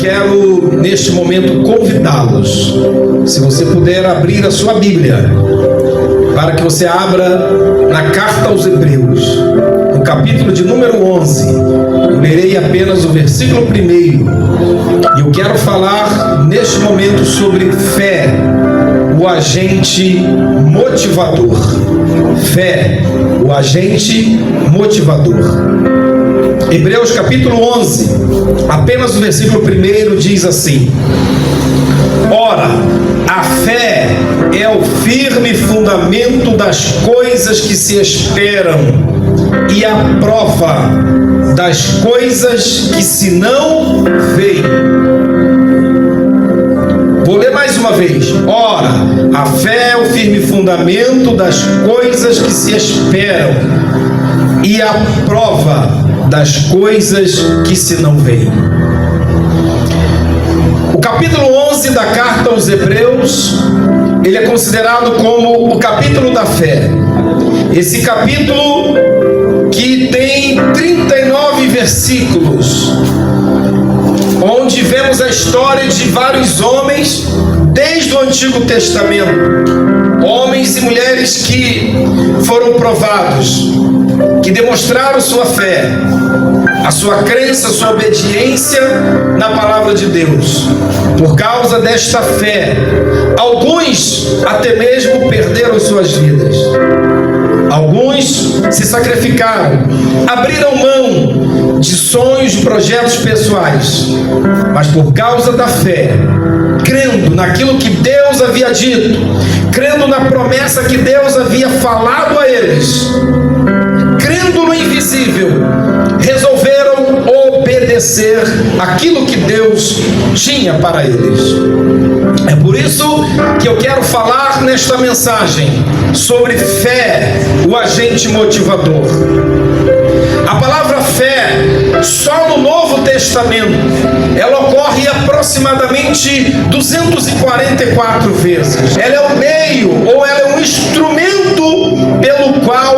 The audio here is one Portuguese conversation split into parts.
quero, neste momento, convidá-los, se você puder abrir a sua Bíblia, para que você abra na carta aos Hebreus, no capítulo de número 11. Eu lerei apenas o versículo 1. E eu quero falar, neste momento, sobre fé, o agente motivador. Fé, o agente motivador. Hebreus capítulo 11, apenas o versículo 1 diz assim: ora, a fé é o firme fundamento das coisas que se esperam e a prova das coisas que se não veem. Vou ler mais uma vez. Ora, a fé é o firme fundamento das coisas que se esperam e a prova das coisas que se não veem. O capítulo 11 da carta aos Hebreus, ele é considerado como o capítulo da fé. Esse capítulo que tem 39 versículos, onde vemos a história de vários homens desde o Antigo Testamento, homens e mulheres que foram provados, que demonstraram sua fé, a sua crença, a sua obediência na palavra de Deus. Por causa desta fé, alguns até mesmo perderam suas vidas. Alguns se sacrificaram, abriram mão de sonhos, de projetos pessoais, mas por causa da fé, crendo naquilo que Deus havia dito, crendo na promessa que Deus havia falado a eles, crendo no invisível, resolveram obedecer aquilo que Deus tinha para eles. É por isso que eu quero falar nesta mensagem sobre fé, o agente motivador. A palavra fé, só no Novo Testamento, ela ocorre aproximadamente 244 vezes. Ela é o meio, ou ela é um instrumento pelo qual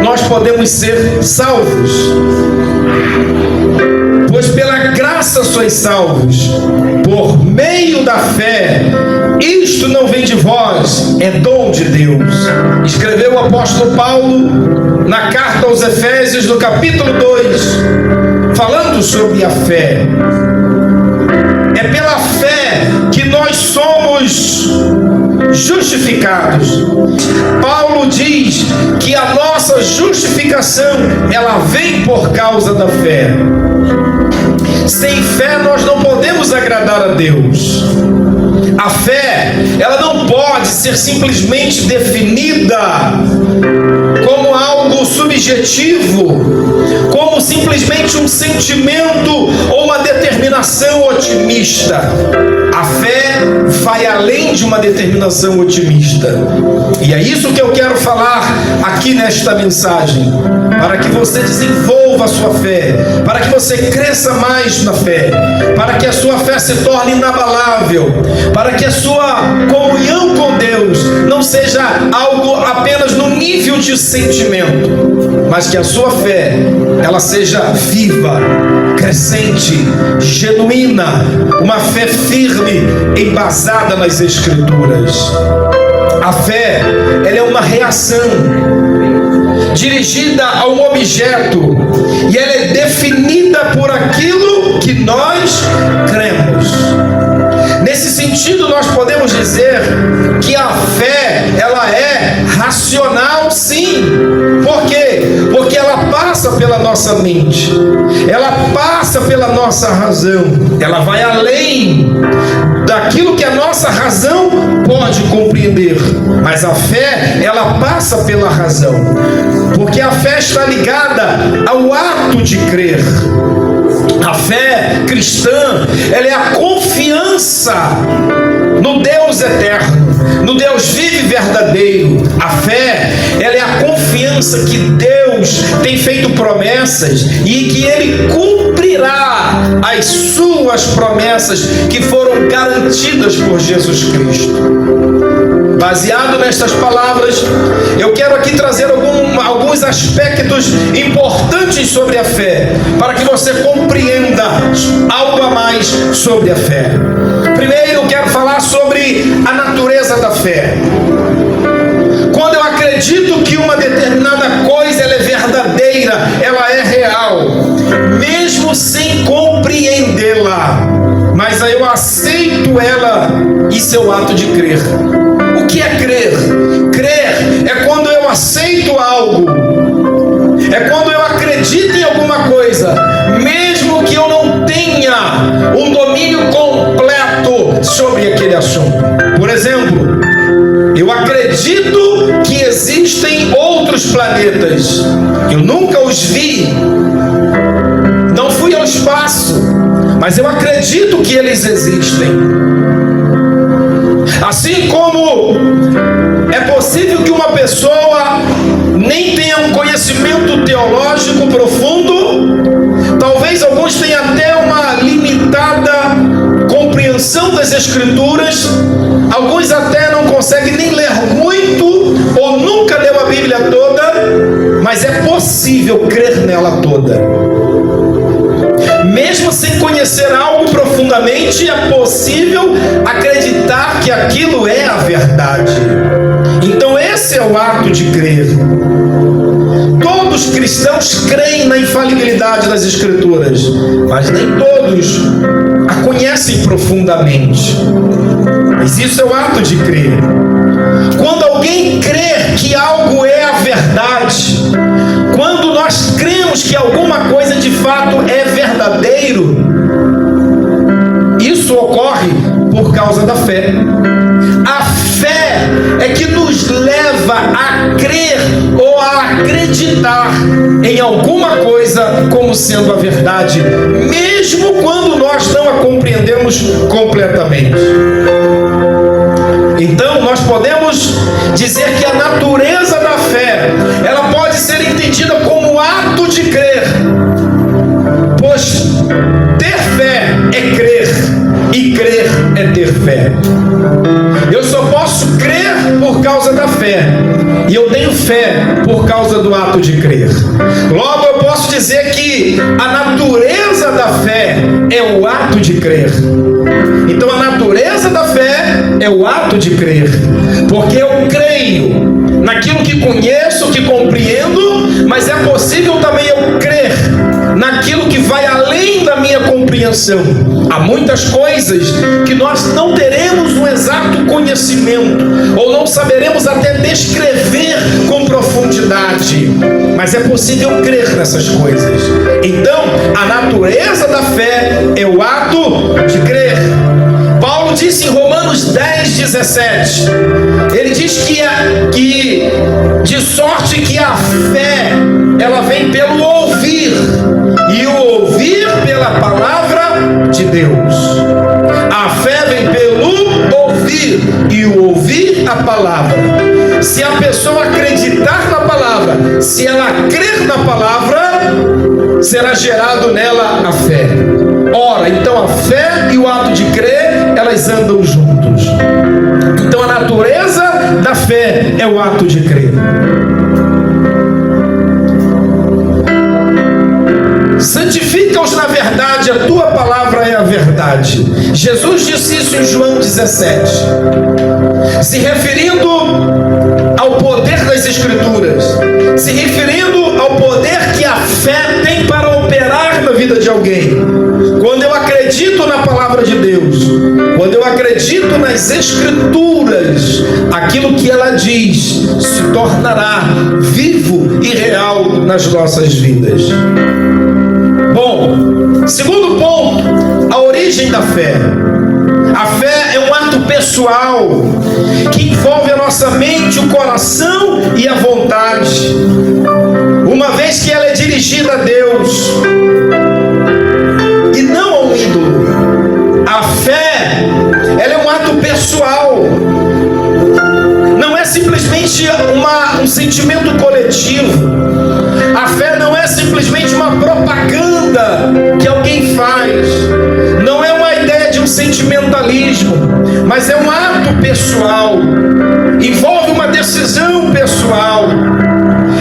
nós podemos ser salvos. Pois pela graça sois salvos, por meio da fé. Isto não vem de vós, é dom de Deus. Escreveu o apóstolo Paulo na carta aos Efésios, no capítulo 2, falando sobre a fé. É pela fé que nós somos justificados. Paulo diz que a nossa justificação, ela vem por causa da fé. Sem fé nós não podemos agradar a Deus. A fé, ela não pode ser simplesmente definida como algo subjetivo, como simplesmente um sentimento ou uma determinação otimista. A fé vai além de uma determinação otimista. E é isso que eu quero falar aqui nesta mensagem, para que você desenvolva a sua fé, para que você cresça mais na fé, para que a sua fé se torne inabalável, para que a sua comunhão com Deus não seja algo apenas no nível de sentimento, mas que a sua fé, ela seja viva, crescente, genuína, uma fé firme, embasada nas Escrituras. A fé, ela é uma reação dirigida a um objeto, e ela é definida por aquilo que nós cremos. Nesse sentido, nós podemos dizer que a fé, ela é racional, sim. Por quê? Porque ela passa pela nossa mente, ela passa pela nossa razão, ela vai além daquilo que a nossa razão pode compreender. Mas a fé, ela passa pela razão, porque a fé está ligada ao ato de crer. A fé cristã, ela é a confiança no Deus eterno, no Deus vivo e verdadeiro. A fé, ela é a confiança que Deus tem feito promessas e que Ele cumprirá as suas promessas que foram garantidas por Jesus Cristo. Baseado nestas palavras, eu quero aqui trazer alguns aspectos importantes sobre a fé, para que você compreenda algo a mais sobre a fé. Primeiro, eu quero falar sobre a natureza da fé. Quando eu acredito que uma determinada coisa ela é verdadeira, ela é real, mesmo sem compreendê-la, mas aí eu aceito ela, isso é o ato de crer. O que é crer? Crer é quando eu aceito algo, é quando eu acredito em alguma coisa, mesmo que eu não tenha um domínio completo sobre aquele assunto. Por exemplo, eu acredito que existem outros planetas. Eu nunca os vi. Não fui ao espaço, mas eu acredito que eles existem. Assim como é possível que uma pessoa nem tenha um conhecimento teológico profundo, talvez alguns tenham até uma limitada compreensão das Escrituras, alguns até não conseguem nem ler muito ou nunca leu a Bíblia toda, mas é possível crer nela toda. Mesmo sem conhecer algo profundamente, é possível acreditar que aquilo é a verdade. Então esse é o ato de crer. Todos os cristãos creem na infalibilidade das Escrituras, mas nem todos a conhecem profundamente. Mas isso é o ato de crer. Quando alguém crê que algo é a verdade, quando nós cremos que alguma coisa de fato é verdadeiro, isso ocorre por causa da fé. A fé é que nos leva a crer ou a acreditar em alguma coisa como sendo a verdade, mesmo quando nós não a compreendemos completamente. Então nós podemos dizer que a natureza da fé, ela pode ser entendida como ato de crer, pois ter fé é crer e crer é ter fé. Eu só posso crer por causa da fé, e eu tenho fé por causa do ato de crer. Logo eu posso dizer que a natureza da fé é o ato de crer. Então a natureza da fé é o ato de crer, porque eu creio naquilo que conheço, que compreendo, mas é possível também eu crer naquilo que vai além da minha compreensão. Há muitas coisas que nós não teremos um exato conhecimento, ou não saberemos até descrever com profundidade, mas é possível crer nessas coisas. Então, a natureza da fé é o ato de crer. Paulo disse em Romanos 10:17, ele diz que de sorte que a fé, ela vem pelo ouvir, e o ouvir pela palavra de Deus. A fé vem pelo ouvir, e o ouvir a palavra. Se a pessoa acreditar na palavra, se ela crer na palavra, será gerado nela a fé. Ora, então a fé e o ato de crer, elas andam juntos. Então a natureza da fé é o ato de crer. Santifica-os na verdade, a tua palavra é a verdade. Jesus disse isso em João 17, se referindo ao poder das Escrituras, se referindo ao poder que a fé tem para operar na vida de alguém. Quando eu acredito na palavra de Deus, quando eu acredito nas Escrituras, aquilo que ela diz se tornará vivo e real nas nossas vidas. Bom, segundo ponto, a origem da fé. A fé é um ato pessoal que envolve a nossa mente, o coração e a vontade, uma vez que ela é dirigida a Deus e não a um ídolo. A fé, ela é um ato pessoal, não é simplesmente um sentimento coletivo. A fé não é simplesmente uma propaganda que alguém faz, não é uma ideia de um sentimentalismo, mas é um ato pessoal, envolve uma decisão pessoal,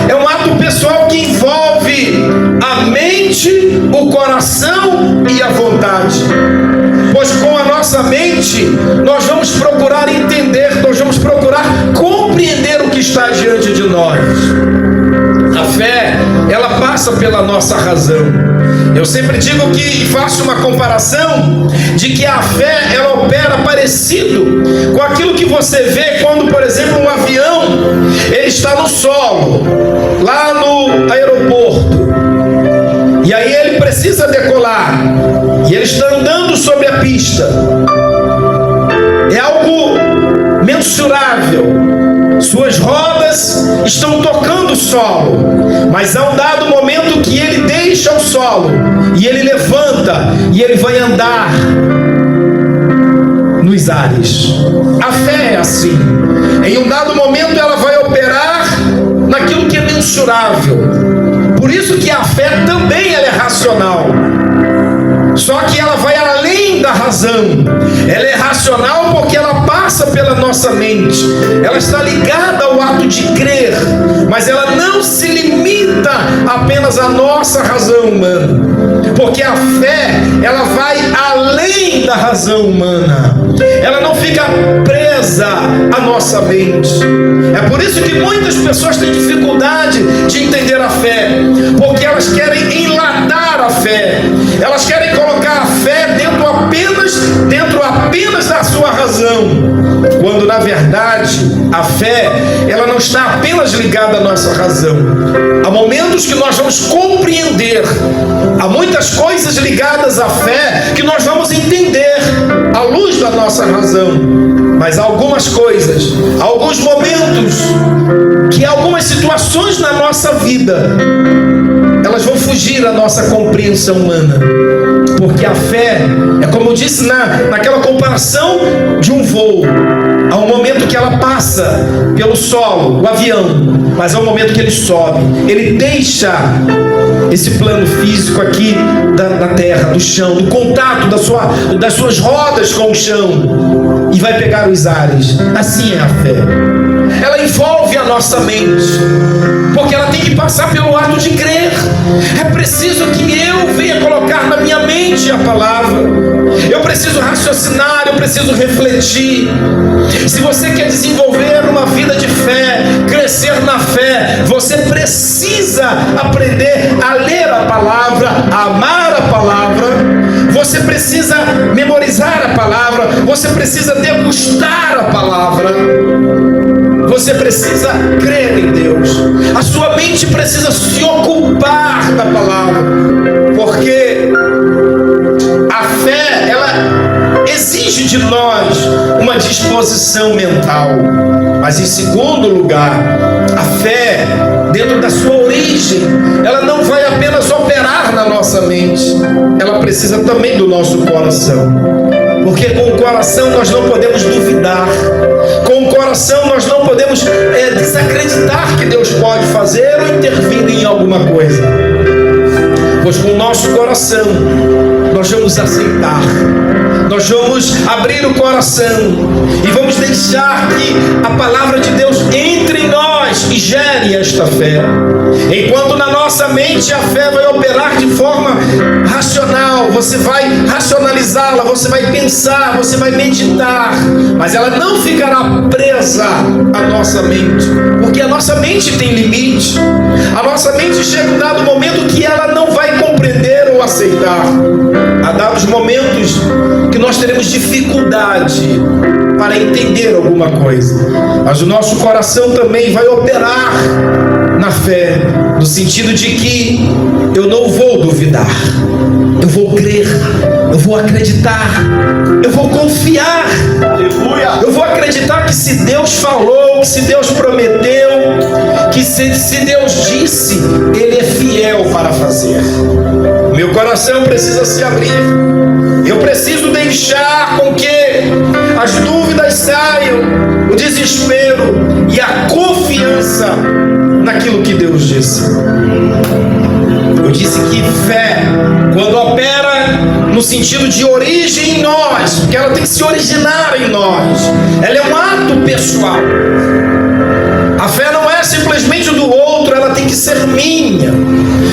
é um ato pessoal que envolve a mente, o coração e a vontade. Pois com a nossa mente nós vamos procurar entender, nós vamos procurar compreender o que está diante de nós. A fé, ela passa pela nossa razão. Eu sempre digo que faço uma comparação de que a fé, ela opera parecido com aquilo que você vê quando, por exemplo, um avião, ele está no solo, lá no aeroporto, e aí ele precisa decolar, e ele está andando sobre a pista. É algo mensurável. Suas rodas estão tocando o solo, mas há um dado momento que ele deixa o solo e ele levanta e ele vai andar nos ares. A fé é assim. Em um dado momento ela vai operar naquilo que é mensurável. Por isso que a fé também ela é racional. Só que ela vai além da razão. Ela é racional porque ela passa pela nossa mente. Ela está ligada ao ato de crer, mas ela não se limita apenas à nossa razão humana. Porque a fé, ela vai além da razão humana. Ela não fica presa à nossa mente. É por isso que muitas pessoas têm dificuldade de entender a fé, porque elas querem enlatar a fé. Elas querem colocar a fé dentro apenas da sua razão, quando na verdade a fé, ela não está apenas ligada à nossa razão. Há momentos que nós vamos compreender, há muitas coisas ligadas à fé que nós vamos entender à luz da nossa razão, mas há algumas coisas, há alguns momentos que algumas situações na nossa vida, elas vão fugir da nossa compreensão humana. Porque a fé, é como eu disse naquela comparação de um voo. Há um momento que ela passa pelo solo, o avião, mas há um momento que ele sobe. Ele deixa esse plano físico aqui da terra, do chão, do contato das suas rodas com o chão, e vai pegar os ares. Assim é a fé. Ela envolve a nossa mente, porque ela tem que passar pelo ato de crer. É preciso que eu venha colocar na minha mente a palavra. Eu preciso raciocinar, eu preciso refletir. Se você quer desenvolver uma vida de fé, crescer na fé, você precisa aprender a ler a palavra, a amar a palavra. Você precisa memorizar a palavra. Você precisa degustar a palavra. Você precisa crer em Deus. A sua mente precisa se ocupar da palavra, porque a fé, ela exige de nós uma disposição mental. Mas em segundo lugar, a fé, dentro da sua origem, ela não vai apenas operar na nossa mente, ela precisa também do nosso coração. Porque com o coração nós não podemos duvidar, com o coração nós não podemos desacreditar que Deus pode fazer ou intervir em alguma coisa. Pois com o nosso coração nós vamos aceitar, nós vamos abrir o coração e vamos deixar que a palavra de Deus entre em nós e gere esta fé. Enquanto na nossa mente a fé vai operar de forma racional, você vai racionalizá-la, você vai pensar, você vai meditar, mas ela não ficará presa à nossa mente, porque a nossa mente tem limite. A nossa mente chega um dado momento que ela não vai compreender ou aceitar. Há dados momentos que nós teremos dificuldade para entender alguma coisa, mas o nosso coração também vai operar na fé, no sentido de que eu não vou duvidar, eu vou crer, eu vou acreditar, eu vou confiar. Aleluia! Eu vou acreditar que se Deus falou, que se Deus prometeu, que se Deus disse, Ele é fiel para fazer. Meu coração precisa se abrir. Eu preciso deixar com que as dúvidas saiam, o desespero e a confiança naquilo que Deus disse. Eu disse que fé, quando opera no sentido de origem em nós, porque ela tem que se originar em nós. Ela é um ato pessoal. A fé não é simplesmente do outro, ela tem que ser minha.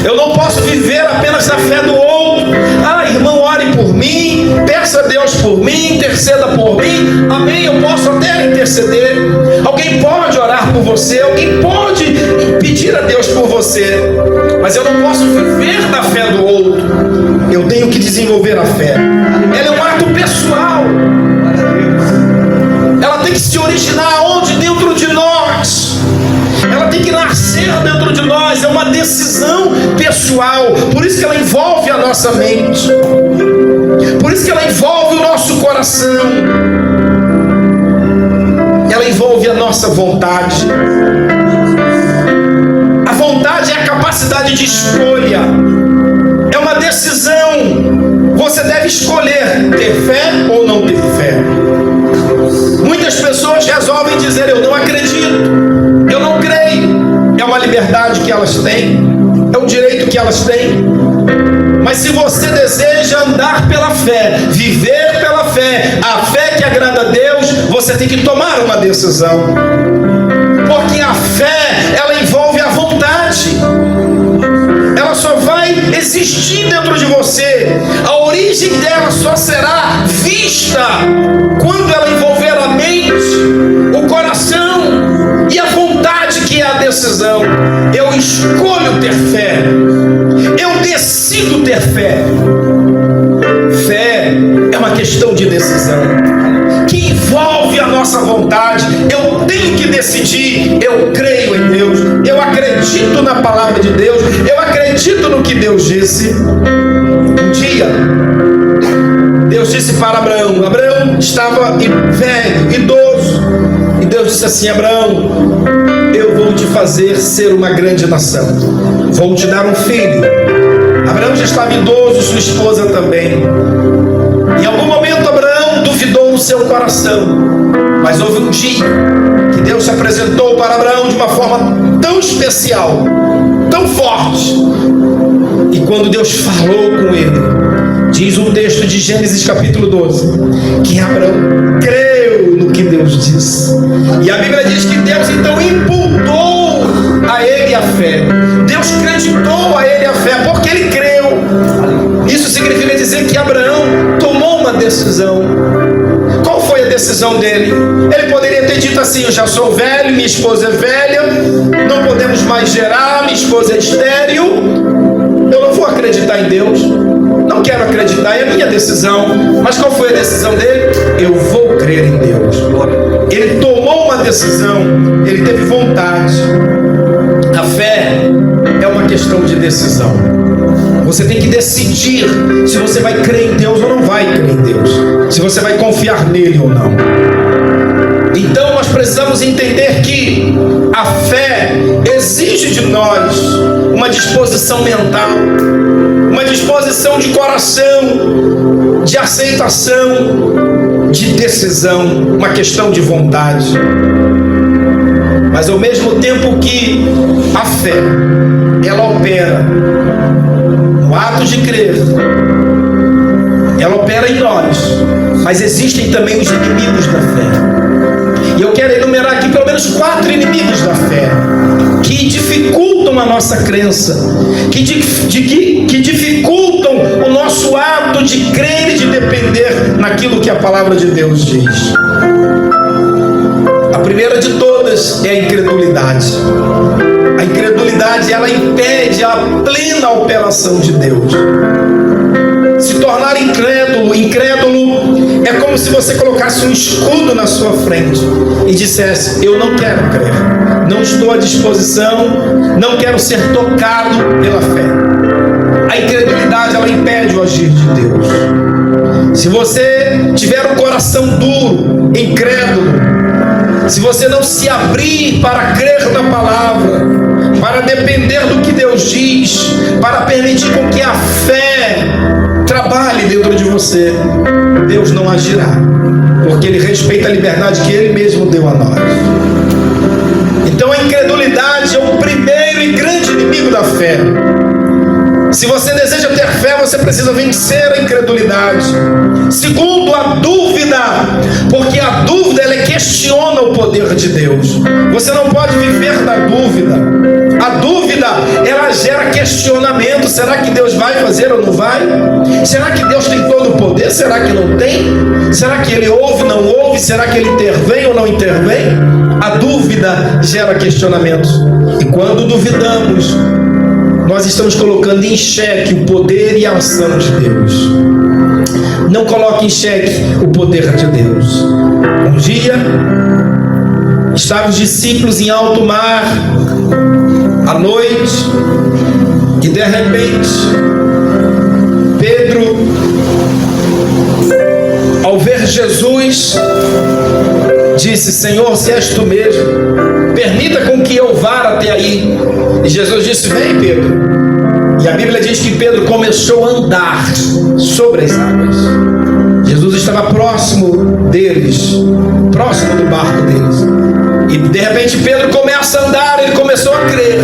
Eu não posso viver apenas da fé do outro. Ah, irmão, ore por mim, peça a Deus por mim, interceda por mim. Amém, eu posso até interceder. Alguém pode orar por você, alguém pode pedir a Deus por você, mas eu não posso viver da fé do outro. Eu tenho que desenvolver a fé. Ela é um ato pessoal. Ela tem que se originar onde? Dentro de nós. Ela tem que nascer dentro de nós. É uma decisão pessoal. Por isso que ela envolve a nossa mente. Por isso que ela envolve o nosso coração. Ela envolve a nossa vontade. A vontade é a capacidade de escolha. É uma decisão. Você deve escolher ter fé ou não ter fé. Muitas pessoas resolvem dizer: eu não acredito, eu não creio. É uma liberdade que elas têm, é um direito que elas têm. Mas se você deseja andar pela fé, viver pela fé, a fé que agrada a Deus, você tem que tomar uma decisão. Porque a fé, ela envolve a vontade. Ela só vai existir dentro de você. A origem dela só será vista quando ela envolver a mente, o coração e a vontade, que é a decisão. Eu escolho ter fé. Eu decido ter fé. Fé é uma questão de decisão que envolve a nossa vontade. Eu tenho que decidir. Eu creio em Deus, eu acredito na palavra de Deus, eu acredito no que Deus disse. Um dia Deus disse para Abraão. Abraão estava velho, idoso, e Deus disse assim: Abraão, eu vou te fazer ser uma grande nação, vou te dar um filho. Abraão já estava idoso, sua esposa também. Em algum momento Abraão duvidou no seu coração, mas houve um dia que Deus se apresentou para Abraão de uma forma tão especial, tão forte. E quando Deus falou com ele, diz o texto de Gênesis capítulo 12, que Abraão creu no que Deus disse. E a Bíblia diz que Deus então imputou a ele a fé. Deus creditou a ele a fé, porque ele creu. Isso significa dizer que Abraão tomou uma decisão. Qual foi a decisão dele? Ele poderia ter dito assim: eu já sou velho, minha esposa é velha, não podemos mais gerar, minha esposa é estéril, eu não vou acreditar em Deus, não quero acreditar, é a minha decisão. Mas qual foi a decisão dele? Eu vou crer em Deus. Ele tomou uma decisão, ele teve vontade. A fé é uma questão de decisão. Você tem que decidir se você vai crer em Deus ou não vai crer em Deus, se você vai confiar nele ou não. Então nós precisamos entender que a fé exige de nós uma disposição mental, uma disposição de coração, de aceitação, de decisão, uma questão de vontade. Mas ao mesmo tempo que a fé, ela opera no ato de crer, ela opera em nós, mas existem também os inimigos da fé. E eu quero enumerar aqui pelo menos 4 inimigos da fé que dificultam a nossa crença, que dificultam o nosso ato de crer e de depender naquilo que a palavra de Deus diz. A primeira de todas é a incredulidade. A incredulidade, ela impede a plena operação de Deus. Se tornar incrédulo é como se você colocasse um escudo na sua frente e dissesse: eu não quero crer, não estou à disposição, não quero ser tocado pela fé. A incredulidade, ela impede o agir de Deus. Se você tiver um coração duro, incrédulo, se você não se abrir para crer na palavra, para depender do que Deus diz, para permitir com que a fé trabalhe dentro de você, Deus não agirá, porque Ele respeita a liberdade que Ele mesmo deu a nós. Então a incredulidade é o primeiro e grande inimigo da fé. Se você deseja ter fé, você precisa vencer a incredulidade. Segundo, a dúvida, porque a dúvida ela questiona o poder de Deus. Você não pode viver da dúvida. A dúvida ela gera questionamento. Será que Deus vai fazer ou não vai? Será que Deus tem todo o poder? Será que não tem? Será que Ele ouve ou não ouve? Será que Ele intervém ou não intervém? A dúvida gera questionamento. E quando duvidamos, nós estamos colocando em xeque o poder e a ação de Deus. Não coloque em xeque o poder de Deus. Um dia, estavam os discípulos em alto mar, à noite, e de repente, Pedro, ao ver Jesus, disse: Senhor, se és tu mesmo, permita com que eu vá até aí. E Jesus disse: vem, Pedro. E a Bíblia diz que Pedro começou a andar sobre as águas. Jesus estava próximo deles, próximo do barco deles. E de repente Pedro começa a andar, ele começou a crer.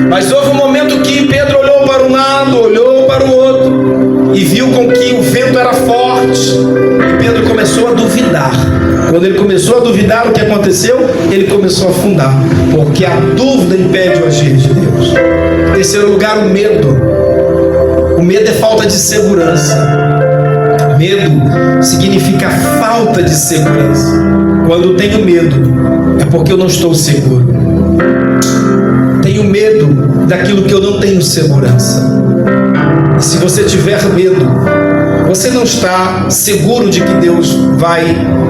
Mas houve um momento que Pedro olhou para um lado, olhou para o outro, e viu com que o vento era forte. E Pedro começou a duvidar. Quando ele começou a duvidar, o que aconteceu? Ele começou a afundar, porque a dúvida impede o agir de Deus. Em terceiro lugar, o medo. O medo é falta de segurança. Medo significa falta de segurança. Quando eu tenho medo, é porque eu não estou seguro. Tenho medo daquilo que eu não tenho segurança. E se você tiver medo, você não está seguro de que Deus vai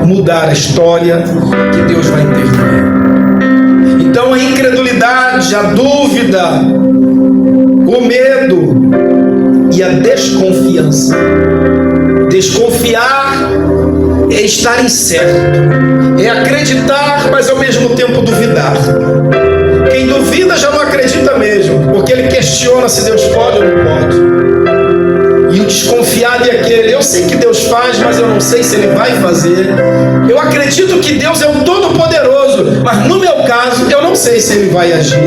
mudar a história, que Deus vai intervir. Então a incredulidade, a dúvida, o medo e a desconfiança. Desconfiar é estar incerto, é acreditar, mas ao mesmo tempo duvidar. Quem duvida já não acredita mesmo, porque ele questiona se Deus pode ou não pode. E o desconfiado é aquele: eu sei que Deus faz, mas eu não sei se Ele vai fazer. Eu acredito que Deus é o Todo-Poderoso, mas no meu caso eu não sei se Ele vai agir.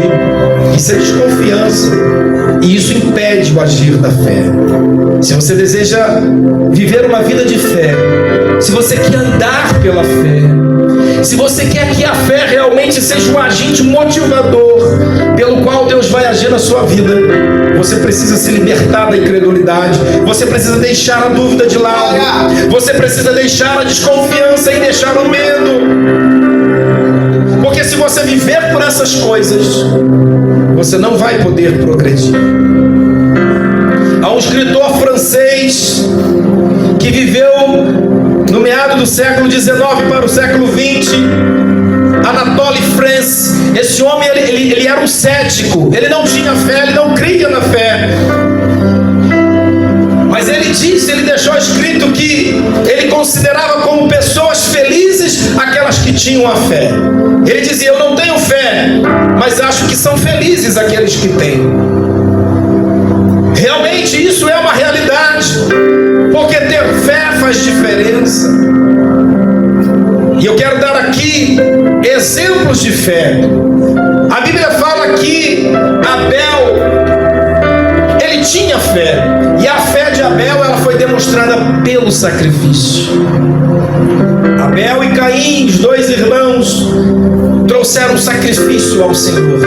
Isso é desconfiança, e isso impede o agir da fé. Se você deseja viver uma vida de fé, se você quer andar pela fé, se você quer que a fé realmente seja um agente motivador pelo qual Deus vai agir na sua vida, você precisa se libertar da incredulidade, você precisa deixar a dúvida de lado, você precisa deixar a desconfiança e deixar o medo. Porque se você viver por essas coisas, você não vai poder progredir. Há um escritor francês que viveu no meado do século XIX para o século XX, Anatole France. Esse homem ele era um cético, ele não tinha fé, ele não cria na fé. Mas ele deixou escrito que ele considerava como pessoas felizes aquelas que tinham a fé. Ele dizia: eu não tenho fé, mas acho que são felizes aqueles que têm. Realmente isso é uma realidade, porque ter fé faz diferença. E eu quero dar aqui exemplos de fé. A Bíblia fala que Abel, ele tinha fé, e a fé de Abel ela foi demonstrada pelo sacrifício. Abel e Caim, os dois irmãos, trouxeram sacrifício ao Senhor.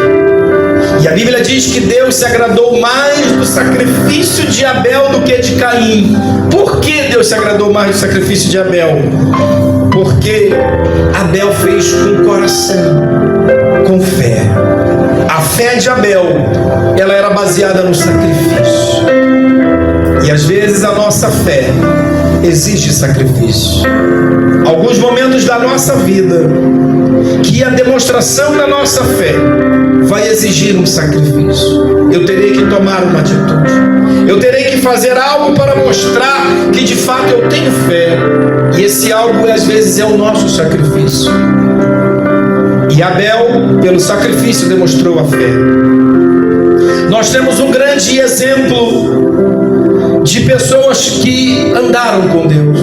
E a Bíblia diz que Deus se agradou mais do sacrifício de Abel do que de Caim. Por que Deus se agradou mais do sacrifício de Abel? Porque Abel fez com coração, com fé. A fé de Abel, ela era baseada no sacrifício. E às vezes a nossa fé exige sacrifício. Alguns momentos da nossa vida que a demonstração da nossa fé vai exigir um sacrifício. Eu terei que tomar uma atitude. Eu terei que fazer algo para mostrar que de fato eu tenho fé. E esse algo às vezes é o nosso sacrifício. E Abel, pelo sacrifício, demonstrou a fé. Nós temos um grande exemplo de pessoas que andaram com Deus.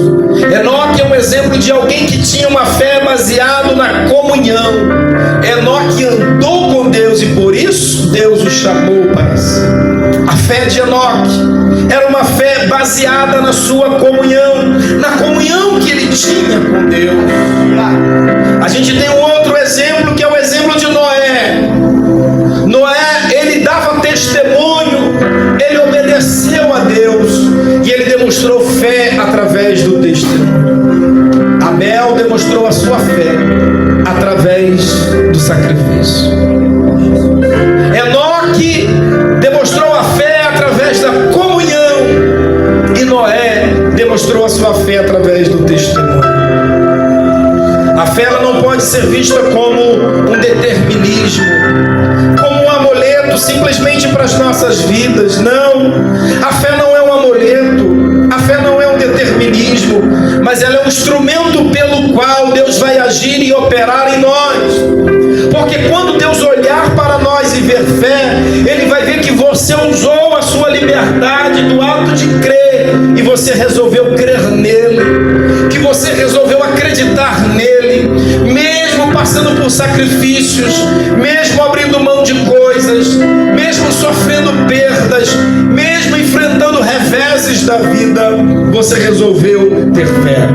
Enoque é um exemplo de alguém que tinha uma fé baseada na comunhão. Enoque andou com Deus e por isso Deus Deus o chamou para si. A fé de Enoque era uma fé baseada na sua comunhão, na comunhão que ele tinha com Deus. A gente tem um outro exemplo, que é o exemplo de Noé. Noé, ele dava testemunho, ele obedeceu a Deus e ele demonstrou fé através do testemunho. Abel demonstrou a sua fé através do sacrifício. Enoque demonstrou a fé através da comunhão e Noé demonstrou a sua fé através do testemunho. A fé, ela não pode ser vista como um determinismo, como um amuleto simplesmente para as nossas vidas. Não, a fé não é um amuleto, a fé não é um determinismo, mas ela é um instrumento pelo qual Deus vai agir e operar em nós. Porque quando Deus olhar para nós e ver fé, Ele vai ver que você usou a sua liberdade do ato de crer, e você resolveu crer nele, que você resolveu acreditar nele, mesmo passando por sacrifícios, mesmo abrindo mão de coisas, mesmo sofrendo perdas, mesmo enfrentando reveses da vida, você resolveu ter fé.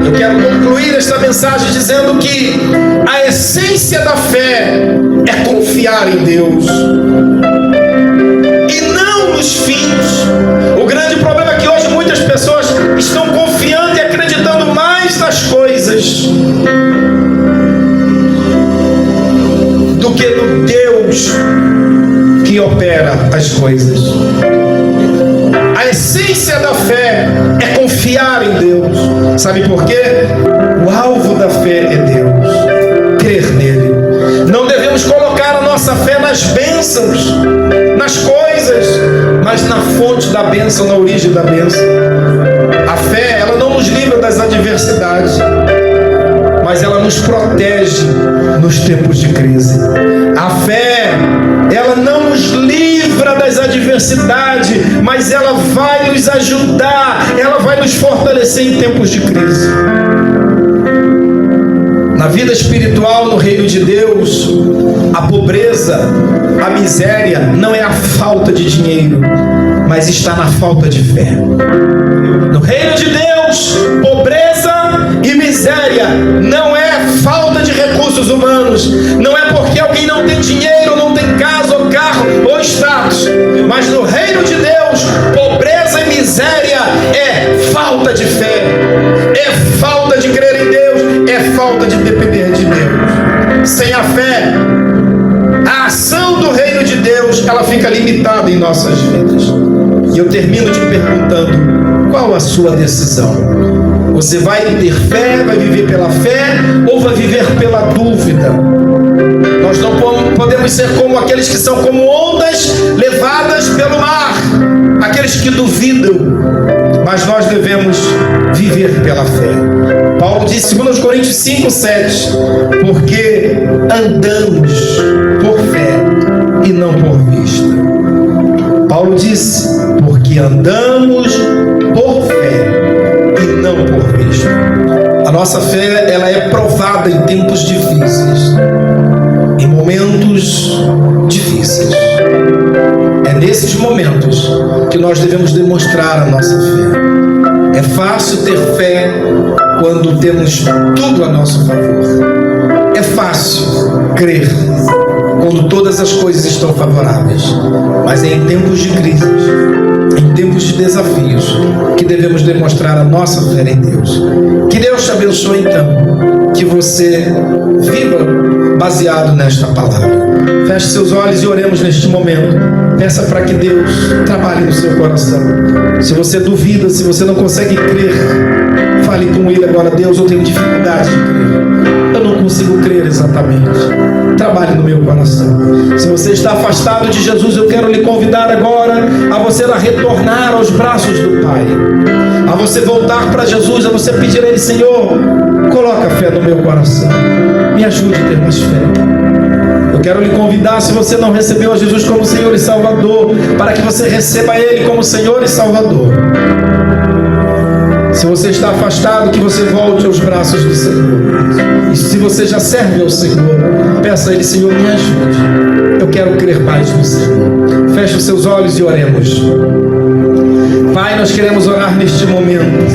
Eu quero concluir esta mensagem dizendo que a essência da fé é confiar em Deus e não nos fins. O grande problema é que hoje muitas pessoas estão confiando e acreditando mais nas coisas do que no Deus que opera as coisas. A essência da fé é confiar em Deus. Sabe por quê? O alvo da fé é Deus. Crer nele. Não devemos colocar a nossa fé nas bênçãos, nas coisas, mas na fonte da bênção, na origem da bênção. A fé, ela não nos livra das adversidades, mas ela nos protege nos tempos de crise. A fé, ela não nos livra das adversidades, mas ela vai nos ajudar, ela vai nos fortalecer em tempos de crise. Na vida espiritual, no reino de Deus, a pobreza, a miséria não é a falta de dinheiro, mas está na falta de fé. No reino de Deus, pobreza e miséria não é falta de recursos humanos, não é porque alguém não tem dinheiro, não tem casa ou carro ou status, mas no reino de Deus, pobreza e miséria é falta de fé, é falta de crer em Deus, é falta de depender de Deus. Sem a fé, a ação do reino de Deus, ela fica limitada em nossas vidas. E eu termino te perguntando: qual a sua decisão? Você vai ter fé, vai viver pela fé, ou vai viver pela dúvida? Nós não podemos ser como aqueles que são como ondas levadas pelo mar, aqueles que duvidam, mas nós devemos viver pela fé. Paulo diz, 2 Coríntios 5:7, porque andamos por fé e não por vista. Paulo disse, porque andamos por fé e não por vista. A nossa fé, ela é provada em tempos difíceis, em momentos difíceis. É nesses momentos que nós devemos demonstrar a nossa fé. É fácil ter fé quando temos tudo a nosso favor. É fácil crer quando todas as coisas estão favoráveis. Mas é em tempos de crises, em tempos de desafios, que devemos demonstrar a nossa fé em Deus. Que Deus te abençoe então, que você viva baseado nesta palavra. Feche seus olhos e oremos neste momento. Peça para que Deus trabalhe no seu coração. Se você duvida, se você não consegue crer, fale com Ele agora: Deus, eu tenho dificuldade de crer, eu não consigo crer exatamente. Trabalhe no meu coração. Se você está afastado de Jesus, eu quero lhe convidar agora a você retornar aos braços do Pai, a você voltar para Jesus, a você pedir a Ele: Senhor, coloca fé no meu coração, me ajude a ter mais fé. Eu quero lhe convidar, se você não recebeu a Jesus como Senhor e Salvador, para que você receba Ele como Senhor e Salvador. Se você está afastado, que você volte aos braços do Senhor. E se você já serve ao Senhor, peça a Ele: Senhor, me ajude. Eu quero crer mais no Senhor. Feche os seus olhos e oremos. Pai, nós queremos orar neste momento.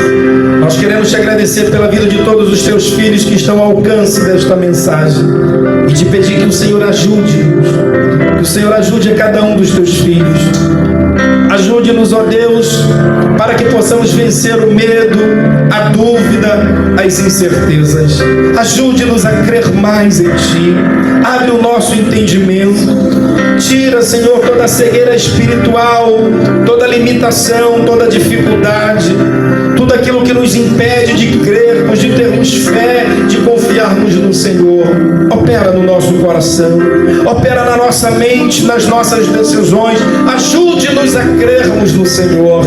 Nós queremos te agradecer pela vida de todos os teus filhos que estão ao alcance desta mensagem. E te pedir que o Senhor ajude-nos. Que o Senhor ajude a cada um dos teus filhos. Ajude-nos, ó Deus, para que possamos vencer o medo, a dúvida, as incertezas. Ajude-nos a crer mais em Ti. Abre o nosso entendimento. Tira, Senhor, toda a cegueira espiritual, toda a limitação, toda a dificuldade, tudo aquilo que nos impede de crermos, de termos fé, de confiarmos no Senhor. Opera no nosso coração, opera na nossa mente, nas nossas decisões. Ajude-nos a crermos no Senhor.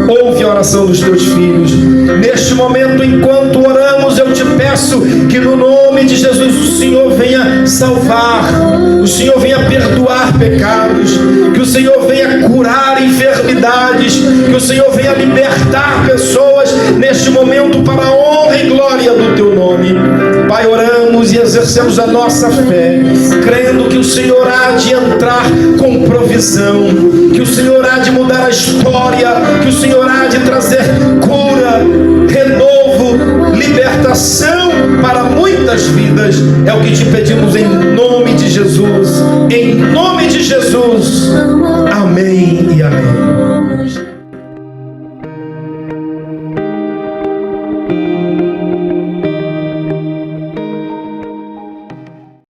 Ouve a oração dos teus filhos. Neste momento, enquanto oramos, eu te peço que no nome de Jesus o Senhor venha salvar, o Senhor venha perdoar pecados, que o Senhor venha curar enfermidades, que o Senhor venha libertar pessoas neste momento para a honra e glória do teu nome. Pai, oramos e exercemos a nossa fé, crendo que o Senhor há de entrar com provisão, que o Senhor há de mudar a história, que o Senhor há de trazer cura, renovo, libertação para muitas vidas. É o que te pedimos em nome de Jesus. Em nome de Jesus.